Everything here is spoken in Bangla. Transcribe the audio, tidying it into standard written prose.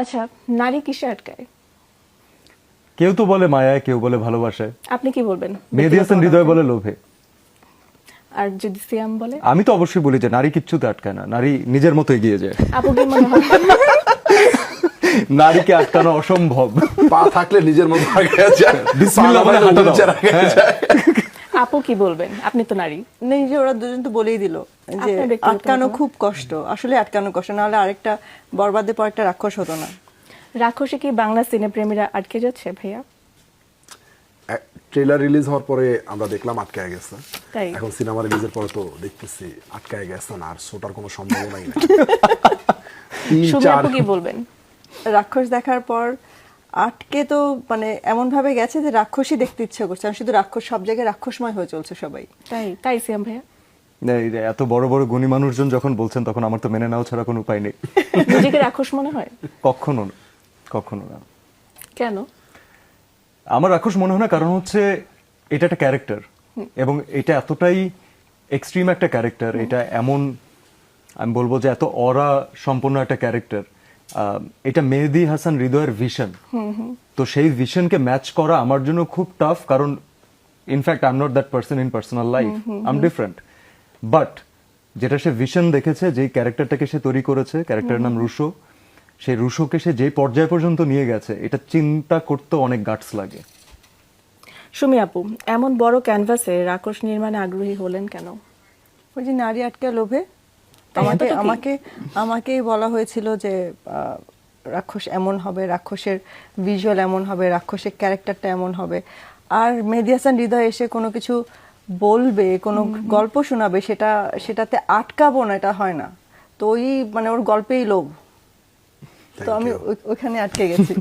আচ্ছা, নারী কিসে আটকায়? কেউ তো বলে মায়ায়, কেউ বলে ভালোবাসায়, আপনি কি বলবেন? মেহেদী হাসান হৃদয় বলে লোভে। আর যদি সিয়াম বলে? আমি তো অবশ্যই বলি যে নারী কিচ্ছুতে আটকায় না, নারী নিজের মতো এগিয়ে যায়। আপু কি মনে হয়? নারীকে আটকানো অসম্ভব। পা থাকলে নিজের মতো আগে যায়, বিসমিল্লাহ বলে হাঁটা দাও। হ্যাঁ। আপু কি বলবেন? আপনি তো নারী। নেই যে ওরা দুজন তো বলেই দিল যে আপনার ব্যক্তিগত আটকানো মতামত? খুব কষ্ট, আসলে আটকানো কষ্ট, না হলে আরেকটা বরবাদের পর একটা রাক্ষস হতো না। রাক্ষসে কি বাংলা সিনেপ্রেমীরা আটকে যাচ্ছে ভাইয়া? ট্রেলার রিলিজ হওয়ার পরে আমরা দেখলাম আটকায় গেছে। তাই? এখন সিনেমা রিলিজের পরে তো দেখতেছি আটকায় গেছে না, আর শোটার কোনো সম্ভাবনাই নেই। সুমি আপু কি বলবেন? রাক্ষস দেখার পর আটকে তো মানে এমন ভাবে গেছে যে রাক্ষসই দেখতে ইচ্ছে করছে, আর শুধু রাক্ষস, সব জায়গায় রাক্ষসময় হয়ে চলছে সবাই। তাই সিয়াম ভাইয়া? এই যে এত বড় বড় গুণী মানুষজন যখন বলছেন তখন আমার তো মেনে নেওয়া ছাড়া কোনো উপায় নেই। নিজেকে রাক্ষস মনে হয়? কখনো না, কখনো না। কেন? আমার রাক্ষস মনে হয় না, কারণ হচ্ছে এটা একটা ক্যারেক্টার, এবং এটা এতটাই এক্সট্রিম একটা ক্যারেক্টার, এটা এমন, আমি বলবো যে এত অরা সম্পন্ন একটা ক্যারেক্টার। এটা মেহেদী হাসান হৃদয়ের ভিশন, তো সেই ভিশনকে ম্যাচ করা আমার জন্য খুব টাফ, কারণ in fact I am not that person in personal life, I am different. But যেটা সে ভিশন দেখেছে, যেই ক্যারেক্টারটাকে সে তৈরি করেছে, ক্যারেক্টারের নাম রুশো, সেই রুশোকে সে যে পর্যায় পর্যন্ত নিয়ে গেছে, এটা চিন্তা করতে অনেক গাটস লাগে। সুমি আপু, এমন বড় ক্যানভাসে রাক্ষস নির্মাণে আগ্রহী হলেন কেন? ওই যে নারী আটকে লোভে। তাই, আমাকে এতটুকুই? আমাকে আমাকেই বলা হয়েছিল যে রাক্ষস এমন হবে, রাক্ষসের ভিজুয়াল এমন হবে, রাক্ষসের ক্যারেক্টারটা এমন হবে। আর মেহেদী হাসান হৃদয় এসে কোনো কিছু বলবে, কোনো গল্প শোনাবে, সেটাতে আটকাবো না, এটা হয় না। তো ওই মানে ওর গল্পেই লোভ, তো আমি ওইখানে আটকে গেছি।